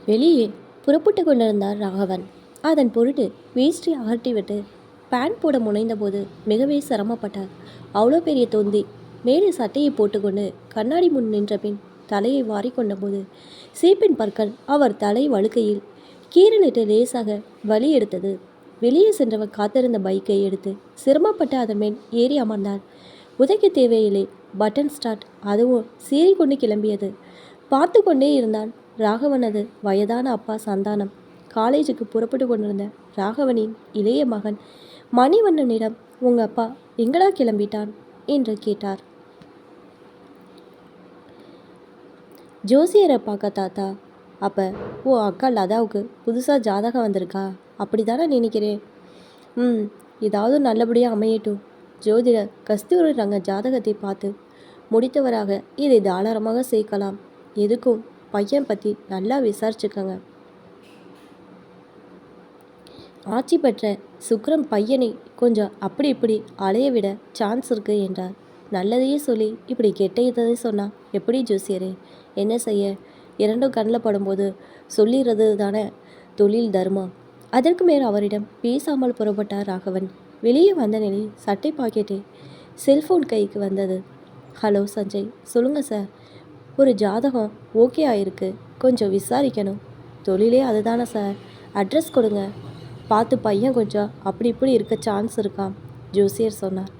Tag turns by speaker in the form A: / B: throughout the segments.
A: வெளியே புறப்பட்டு கொண்டிருந்தார் ராகவன். அதன் பொருட்டு வேஷ்டி அகற்றிவிட்டு பேண்ட் போட முனைந்தபோது மிகவே சிரமப்பட்டார். அவ்வளோ பெரிய தொந்தி. மேலே சட்டையை போட்டுக்கொண்டு கண்ணாடி முன் நின்ற பின் தலையை வாரிக்கொண்டபோது சீப்பின் பற்கள் அவர் தலை வழுக்கையில் கீரலிட்டு லேசாக வலி எடுத்தது. வெளியே சென்றவர் காத்திருந்த பைக்கை எடுத்து சிரமப்பட்டு அதன் மேல் ஏறி அமர்ந்தார். உதைக்க தேவையில்லை, பட்டன் ஸ்டார்ட், அதுவும் சீறிக்கொண்டு கிளம்பியது. பார்த்து கொண்டே இருந்தான் ராகவனது வயதான அப்பா சந்தானம். காலேஜுக்கு புறப்பட்டு கொண்டிருந்த ராகவனின் இளைய மகன் மணிவண்ணனிடம், உங்க அப்பா எங்கடா கிளம்பிட்டான் என்று கேட்டார். ஜோசியரை பார்க்க தாத்தா. அப்போ ஓ அக்கா லதாவுக்கு புதுசாக ஜாதகம் வந்திருக்கா? அப்படி தானே நினைக்கிறேன். ஏதாவது நல்லபடியாக அமையட்டும். ஜோதிடர் கஸ்தூரி ரங்க ஜாதகத்தை பார்த்து முடித்தவராக இதை தாராளமாக சேர்க்கலாம். எதுக்கும் பையன் பற்றி நல்லா விசாரிச்சுக்கங்க. ஆட்சி பெற்ற சுக்ரம் பையனை கொஞ்சம் அப்படி இப்படி அலைய விட சான்ஸ் இருக்கு என்றார். நல்லதையே சொல்லி இப்படி கெட்டதை சொன்னால் எப்படி ஜோசியரே? என்ன செய்ய, இரண்டும் கண்ணில் படும்போது சொல்லிடுறது தானே தொழில் தர்மம். அதற்கு மேல் அவரிடம் பேசாமல் புறப்பட்டார் ராகவன். வெளியே வந்த நிலையில் சட்டை பாக்கெட்டே செல்ஃபோன் கைக்கு வந்தது. ஹலோ சஞ்சய், சொல்லுங்கள் சார். ஒரு ஜாதகம் ஓகே ஆயிருக்கு, கொஞ்சம் விசாரிக்கணும். தொழிலே அதுதானே சார், அட்ரஸ் கொடுங்க. பார்த்து பையன் கொஞ்சம் அப்படி இப்படி இருக்க சான்ஸ் இருக்கான், ஜோசியர் சொன்னார்.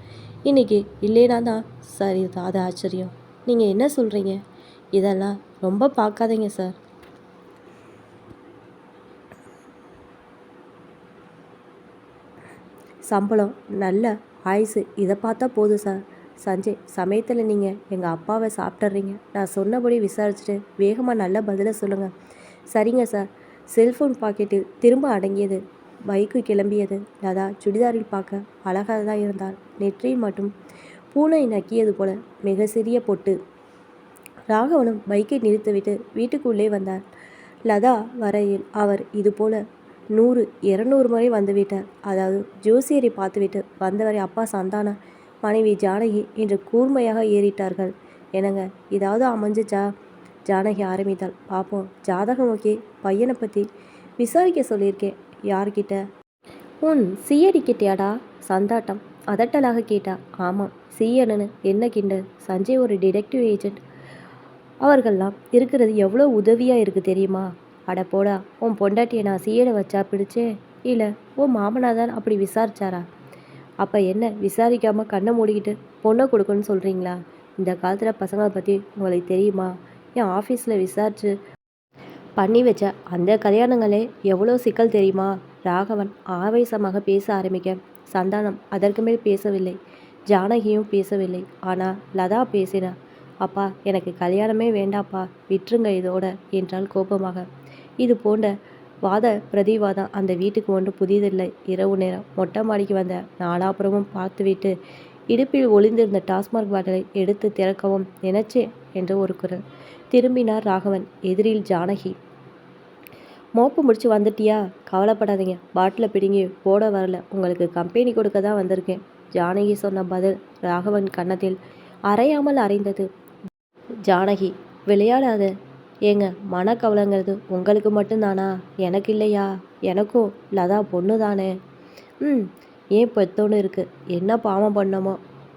A: இன்றைக்கி இல்லைனா தான் சார் அது ஆச்சரியம். நீங்கள் என்ன சொல்கிறீங்க? இதெல்லாம் ரொம்ப பார்க்காதீங்க சார். சம்பளம், நல்ல ஆயுசு, இதை பார்த்தா போதும் சார். சஞ்சய், சமயத்தில் நீங்கள் எங்கள் அப்பாவை சாப்பிட்றீங்க. நான் சொன்னபடி விசாரிச்சுட்டு வேகமாக நல்ல பதிலை சொல்லுங்கள். சரிங்க சார். செல்ஃபோன் பாக்கெட்டில் திரும்ப அடங்கியது. பைக்கு கிளம்பியது. லதா சுடிதாரில் பார்க்க அழகாக தான் இருந்தார். நெற்றியில் மட்டும் பூனை நக்கியது போல மிக சிறிய பொட்டு. ராகவனும் பைக்கை நிறுத்திவிட்டு வீட்டுக்குள்ளே வந்தார். லதா வரையில் அவர் இதுபோல 100-200 முறை வந்துவிட்டார். அதாவது ஜோசியரை பார்த்துவிட்டு வந்தவரை அப்பா சந்தான, மனைவி ஜானகி என்று கூர்மையாக ஏறிட்டார்கள். என்னங்க, ஏதாவது அமைஞ்சிச்சா? ஜானகி ஆரம்பித்தாள். பார்ப்போம். ஜாதகம் ஓகே, பையனை பற்றி விசாரிக்க சொல்லியிருக்கேன். யார்கிட்ட? உன் சிஐடி கிட்டேயாடா? சந்தாட்டம் அதட்டலாக கேட்டா. ஆமாம், சிஐன்னு என்ன கிண்டல்? சஞ்சய் ஒரு டிடெக்டிவ் ஏஜென்ட். அவர்கள்லாம் இருக்கிறது எவ்வளோ உதவியாக இருக்குது தெரியுமா? அட போடா, உன் பொண்டாட்டியை நான் சிஐட வச்சா பிடிச்சேன்? இல்லை உன் மாமனாதான் அப்படி விசாரிச்சாரா? அப்போ என்ன, விசாரிக்காமல் கண்ணை மூடிக்கிட்டு பொண்ணை கொடுக்கணும்னு சொல்கிறீங்களா? இந்த காலத்தில் பசங்களை பற்றி உங்களுக்கு தெரியுமா? என் ஆஃபீஸில் விசாரித்து பண்ணி வச்ச அந்த கல்யாணங்களே எவ்வளோ சிக்கல் தெரியுமா? ராகவன் ஆவேசமாக பேச ஆரம்பிக்க சந்தானம் அதற்கு மேல் பேசவில்லை. ஜானகியும் பேசவில்லை. ஆனால் லதா பேசினா. அப்பா, எனக்கு கல்யாணமே வேண்டாப்பா, விட்டுருங்க இதோட என்றால் கோபமாக. இது போன்ற வாத பிரதிவாதம் அந்த வீட்டுக்கு ஒன்று புதிதில்லை. இரவு நேரம் மொட்டை மாடிக்கு வந்த நாலாபுரமும் பார்த்துவிட்டு இடுப்பில் ஒளிந்திருந்த டாஸ்மார்க் பாட்டிலை எடுத்து திறக்கவும் நினைச்சேன் என்று ஒரு குரல். திரும்பினார் ராகவன். எதிரில் ஜானகி. மோப்பு முடிச்சு வந்துட்டியா? கவலைப்படாதீங்க, பாட்டிலை பிடுங்கி போட வரல, உங்களுக்கு கம்பெனி கொடுக்க தான் வந்திருக்கேன். ஜானகி சொன்ன பதில் ராகவன் கன்னத்தில் அரையாமல் அறைந்தது. ஜானகி, விளையாடாத. ஏங்க, மனக்கவலைங்கிறது உங்களுக்கு மட்டும்தானா? எனக்கு இல்லையா? எனக்கும் லதா பொண்ணு தானே. ஏன் பெத்தோன்னு இருக்குது. என்ன பாவம் பண்ணமோ,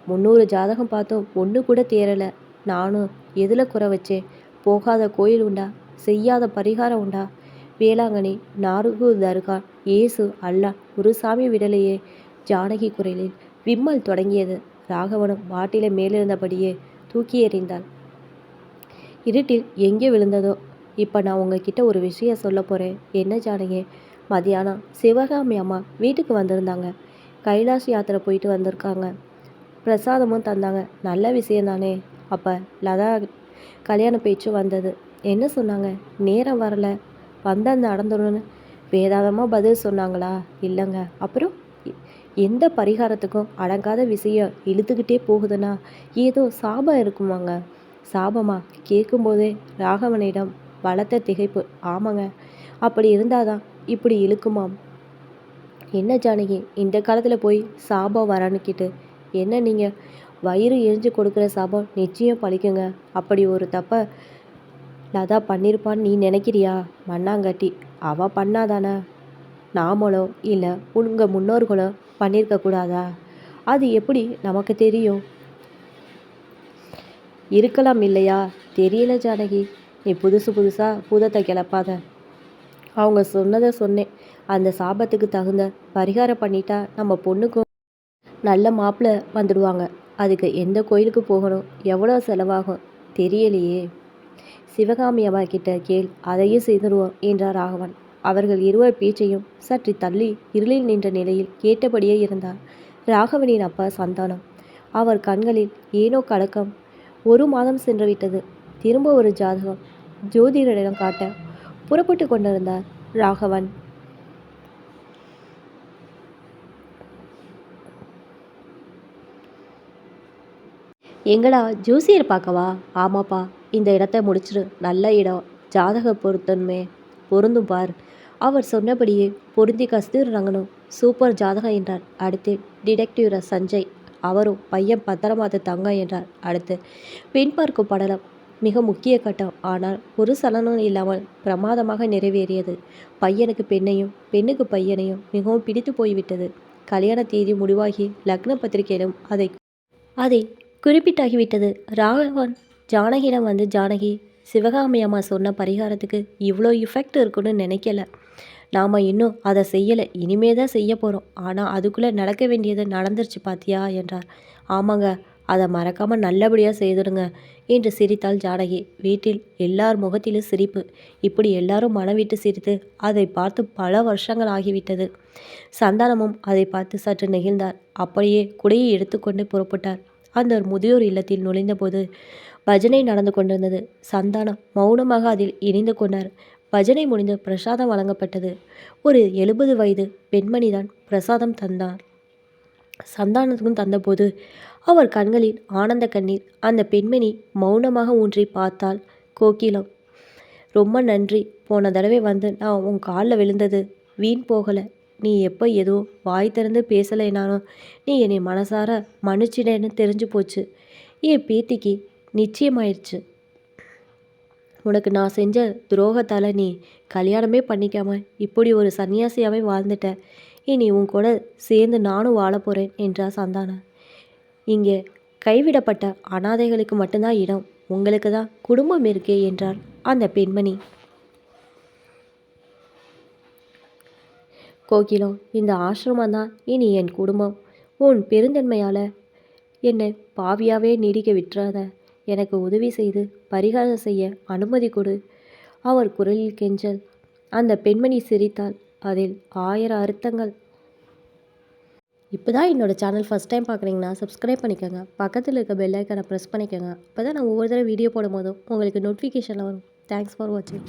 A: 300 ஜாதகம் பார்த்தோம், ஒன்று கூட தேரலை. நானும் எதில் குறை வச்சேன்? போகாத கோயில் உண்டா? செய்யாத பரிகாரம் உண்டா? வேளாங்கண்ணி, நாருகு தர்கா, ஏசு, அல்லா, ஒரு சாமி விடலையே. ஜானகி குரலில் விம்மல் தொடங்கியது. ராகவனும் பாட்டிலை மேலிருந்தபடியே தூக்கி எறிந்தாள். இருட்டில் எங்கே விழுந்ததோ. இப்போ நான் உங்ககிட்ட ஒரு விஷயம் சொல்ல போகிறேன். என்ன ஜானகி? மதியானம் சிவகாமி அம்மா வீட்டுக்கு வந்திருந்தாங்க. கைலாஷ் யாத்திரை போயிட்டு வந்திருக்காங்க. பிரசாதமும் தந்தாங்க. நல்ல விஷயந்தானே. அப்போ லதா கல்யாண பேச்சு வந்தது. என்ன சொன்னாங்க? நேரம் வரல, வந்தால் நடந்துடணும்னு வேதாந்தமாக பதில் சொன்னாங்களா? இல்லைங்க. அப்புறம் எந்த பரிகாரத்துக்கும் அடங்காத விஷயம் இழுத்துக்கிட்டே போகுதுன்னா ஏதோ சாபம் இருக்குமாங்க. சாபமா? கேட்கும்போதே ராகவனிடம் பலத்த திகைப்பு. ஆமாங்க, அப்படி இருந்தாதான் இப்படி இழுக்குமாம். என்ன ஜானகி, இந்த காலத்தில் போய் சாபம் வரான்னுக்கிட்டு என்ன? நீங்கள் வயிறு எரிஞ்சு கொடுக்குற சாபம் நிச்சயம் பழிக்குங்க. அப்படி ஒரு தப்பை லதா பண்ணியிருப்பான்னு நீ நினைக்கிறியா? மண்ணாங்கட்டி. அவள் பண்ணாதானே நாமளோ இல்லை உங்கள் முன்னோர்களோ பண்ணியிருக்க கூடாதா? அது எப்படி நமக்கு தெரியும்? இருக்கலாம் இல்லையா? தெரியல ஜானகி. நீ புதுசாக பூதத்தை கிளப்பாத. அவங்க சொன்னதை சொன்னேன். அந்த சாபத்துக்கு தகுந்த பரிகாரம் பண்ணிட்டா நம்ம பொண்ணுக்கும் நல்ல மாப்பிள்ளை வந்துடுவாங்க. அதுக்கு எந்த கோயிலுக்கு போகணும், எவ்வளோ செலவாகும் தெரியலையே. சிவகாமி அம்மா கிட்ட கேள், அதையும் செய்துடுவோம் என்றார் ராகவன். அவர்கள் இருவர் பேச்சையும் சற்று தள்ளி இருளில் நின்ற நிலையில் கேட்டபடியே இருந்தார் ராகவனின் அப்பா சந்தானம். அவர் கண்களில் ஏனோ கலக்கம். 1 மாதம் சென்று விட்டது. திரும்ப ஒரு ஜாதகம் ஜோதிடரிடம் காட்ட புறப்பட்டு கொண்டிருந்தார் ராகவன். எங்களா ஜோசியர் பார்க்கவா? ஆமாப்பா, இந்த இடத்த முடிச்சிடு. நல்ல இடம், ஜாதக பொருந்தும் பார். அவர் சொன்னபடியே பொருந்தி கஸ்தூரி ரங்கனும் சூப்பர் ஜாதகம் என்றார். அடுத்து டிடெக்டிவ் சஞ்சய், அவரும் பையன் பத்திரமாத்து தங்க என்றார். அடுத்து பெண் பார்க்கும் படலம் மிக முக்கிய கட்டம். ஆனால் ஒரு சலனம் இல்லாமல் பிரமாதமாக நிறைவேறியது. பையனுக்கு பெண்ணையும் பெண்ணுக்கு பையனையும் மிகவும் பிடித்து போய்விட்டது. கல்யாண தேதி முடிவாகி லக்ன பத்திரிகையிலும் அதை குறிப்பிட்டாகிவிட்டது. ராகவன் ஜானகியிடம் வந்து, ஜானகி, சிவகாமி அம்மா சொன்ன பரிகாரத்துக்கு இவ்வளோ இஃபெக்ட் இருக்குன்னு நினைக்கல. நாம் இன்னும் அதை செய்யலை, இனிமே தான் செய்ய போகிறோம். ஆனால் அதுக்குள்ளே நடக்க வேண்டியது நடந்துருச்சு பாத்தியா என்றார். ஆமாங்க, அதை மறக்காமல் நல்லபடியாக செய்துடுங்க என்று சிரித்தாள் ஜானகி. வீட்டில் எல்லார் முகத்திலும் சிரிப்பு. இப்படி எல்லாரும் மனம் விட்டு சிரித்து அதை பார்த்து பல வருஷங்கள் ஆகிவிட்டது. சந்தானமும் அதை பார்த்து சற்று நெகிழ்ந்தார். அப்படியே குடையை எடுத்துக்கொண்டு புறப்பட்டார். அந்த முதியோர் இல்லத்தில் நுழைந்தபோது பஜனை நடந்து கொண்டிருந்தது. சந்தானம் மௌனமாக அதில் இணைந்து கொண்டார். பஜனை முடிந்து பிரசாதம் வழங்கப்பட்டது. ஒரு 70 வயது பெண்மணிதான் பிரசாதம் தந்தார். சந்தானத்துக்கும் தந்தபோது அவர் கண்களில் ஆனந்த கண்ணீர். அந்த பெண்மணி மௌனமாக ஊன்றி பார்த்தாள். கோகிலம், ரொம்ப நன்றி. போன தடவை வந்து நான் உன் காலில் விழுந்தது வீண் போகலை. நீ எப்போ ஏதோ வாய் திறந்து பேசலைனாலும் நீ என்னை மனசார மன்னிச்சிடன்னு தெரிஞ்சு போச்சு. என் பேத்திக்கு நிச்சயமாயிடுச்சு. உனக்கு நான் செஞ்ச துரோகத்தால் நீ கல்யாணமே பண்ணிக்காம இப்படி ஒரு சன்னியாசியாகவே வாழ்ந்துட்ட. இனி உன் கூட சேர்ந்து நானும் வாழ போகிறேன் என்றார் சந்தானம். இங்கே கைவிடப்பட்ட அனாதைகளுக்கு மட்டும்தான் இடம், உங்களுக்கு தான் குடும்பம் இருக்கே என்றார் அந்த பெண்மணி. கோகிலம், இந்த ஆசிரமந்தான் இனி என் குடும்பம். உன் பெருந்தன்மையால் என்னை பாவியாவே நீடிக்க விட்டுறாத. எனக்கு உதவி செய்து பரிகாரம் செய்ய அனுமதி கொடு. அவர் குரலில் கெஞ்சல். அந்த பெண்மணி சிரித்தாள். அதில் 1000 அர்த்தங்கள். இப்போ தான் என்னோடய சேனல் ஃபஸ்ட் டைம் பார்க்குறீங்கன்னா சப்ஸ்கிரைப் பண்ணிக்கோங்க. பக்கத்தில் இருக்க பெல் ஐக்கானை ப்ரெஸ் பண்ணிக்கோங்க. அப்போ தான் நான் ஒவ்வொரு தடவை வீடியோ போடும்போதும் உங்களுக்கு நோட்டிஃபிகேஷனில் வரும். தேங்க்ஸ் ஃபார் வாட்சிங்.